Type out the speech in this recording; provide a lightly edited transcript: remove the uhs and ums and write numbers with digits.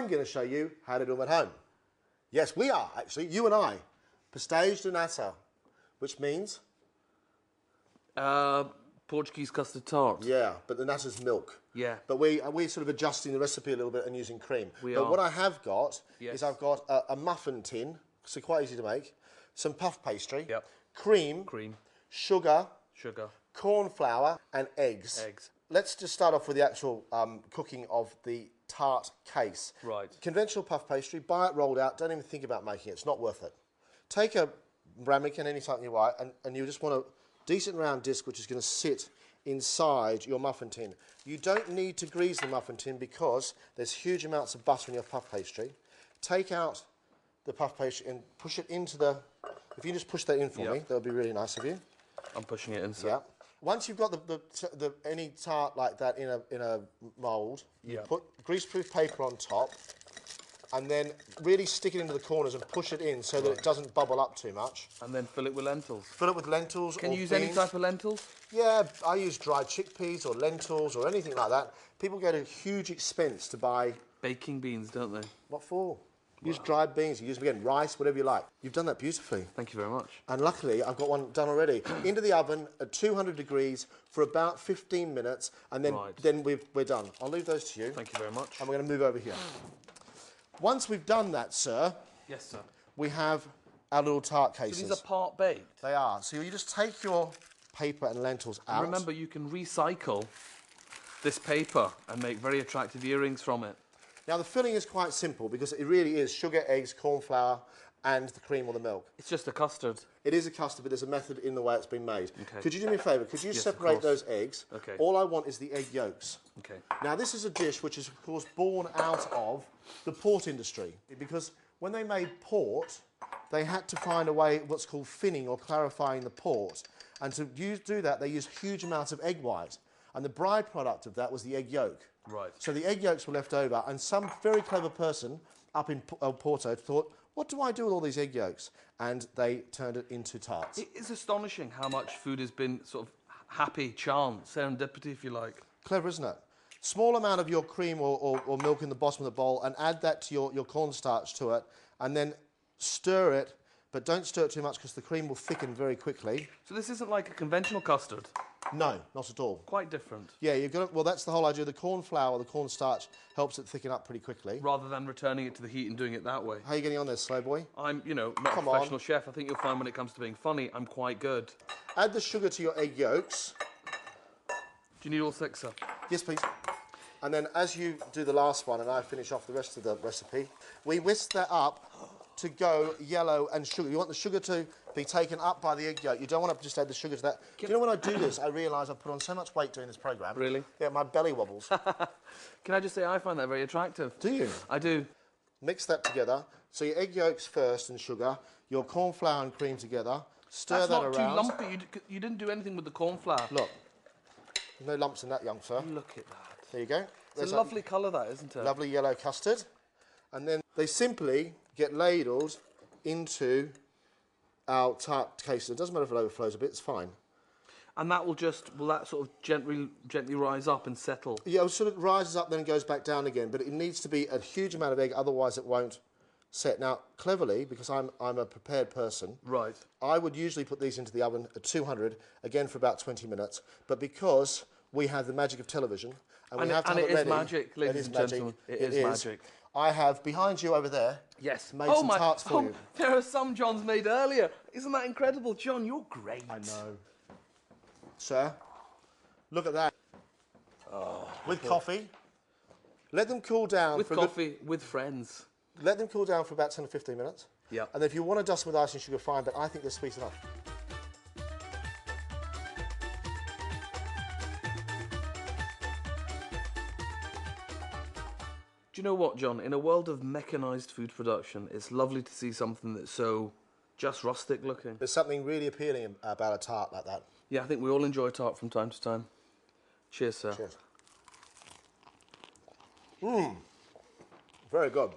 going to show you how to do them at home. Yes, we are, actually, you and I. Pastéis de nata, which means? Portuguese custard tart. Yeah, but the nata's milk. Yeah. But we're sort of adjusting the recipe a little bit and using cream. But what I have got is I've got a muffin tin, so quite easy to make, some puff pastry, cream, sugar, corn flour, and eggs. Let's just start off with the actual cooking of the tart case. Right. Conventional puff pastry, buy it rolled out, don't even think about making it, it's not worth it. Take a ramekin, any type you like, and you just want a decent round disc which is going to sit inside your muffin tin. You don't need to grease the muffin tin because there's huge amounts of butter in your puff pastry. Take out the puff pastry and push it into the... If you just push that in for me, that would be really nice of you. I'm pushing it in, sir. Yeah. Once you've got any tart like that in a mould, you put greaseproof paper on top, and then really stick it into the corners and push it in so that it doesn't bubble up too much. And then fill it with lentils. Fill it with lentils. Can you use any type of lentils? Yeah, I use dried chickpeas or lentils or anything like that. People go to huge expense to buy... Baking beans, don't they? What for? Use dried beans, you use, again, rice, whatever you like. You've done that beautifully. Thank you very much. And luckily, I've got one done already. Into the oven at 200 degrees for about 15 minutes, and then we're done. I'll leave those to you. Thank you very much. And we're going to move over here. Once we've done that, sir... Yes, sir. We have our little tart cases. So these are part baked? They are. So you just take your paper and lentils out. And remember, you can recycle this paper and make very attractive earrings from it. Now, the filling is quite simple because it really is sugar, eggs, corn flour, and the cream or the milk. It's just a custard. It is a custard, but there's a method in the way it's been made. Okay. Could you do me a favour? Could you separate those eggs? Okay. All I want is the egg yolks. Okay. Now, this is a dish which is, of course, born out of the port industry. Because when they made port, they had to find a way, what's called finning or clarifying the port. And to do that, they used huge amounts of egg white. And the byproduct of that was the egg yolk. Right. So the egg yolks were left over, and some very clever person up in Porto thought, what do I do with all these egg yolks? And they turned it into tarts. It is astonishing how much food has been sort of happy chance, serendipity, if you like. Clever, isn't it? Small amount of your cream or milk in the bottom of the bowl, and add that to your cornstarch to it, and then stir it, but don't stir it too much because the cream will thicken very quickly. So this isn't like a conventional custard? No, not at all. Quite different. Yeah, you've got to, well, that's the whole idea. The corn flour, the cornstarch, helps it thicken up pretty quickly. Rather than returning it to the heat and doing it that way. How are you getting on this, slow boy? I'm, you know, not a professional chef. I think you'll find when it comes to being funny, I'm quite good. Add the sugar to your egg yolks. Do you need all 6, sir? Yes, please. And then as you do the last one and I finish off the rest of the recipe, we whisk that up to go yellow and sugar. You want the sugar to be taken up by the egg yolk. You don't want to just add the sugar to that. Do you know when I do this, I realise I've put on so much weight doing this programme. Really? Yeah, my belly wobbles. Can I just say I find that very attractive? Do you? I do. Mix that together. So your egg yolks first and sugar, your corn flour and cream together. Stir that around. That's not too lumpy. You didn't do anything with the corn flour. Look. There's no lumps in that, young sir. Look at that. There you go. It's a lovely colour, that, isn't it? Lovely yellow custard. And then they simply get ladled into our tart case. It doesn't matter if it overflows a bit, it's fine. And that will that sort of gently rise up and settle? Yeah, it sort of rises up then goes back down again, but it needs to be a huge amount of egg, otherwise it won't set. Now, cleverly, because I'm a prepared person, right, I would usually put these into the oven at 200, again for about 20 minutes, but because we have the magic of television, and we have to have it ready. And it is magic, ladies and gentlemen. It is magic. I have, behind you over there, made some tarts for you. There are some John's made earlier. Isn't that incredible? John, you're great. I know. Sir, look at that. Oh, with coffee. Let them cool down. With coffee, with friends. Let them cool down for about 10 or 15 minutes. Yeah. And if you want to dust them with icing sugar, fine, but I think they're sweet enough. Do you know what, John? In a world of mechanised food production, it's lovely to see something that's so just rustic looking. There's something really appealing about a tart like that. Yeah, I think we all enjoy a tart from time to time. Cheers, sir. Cheers. Mmm. Very good.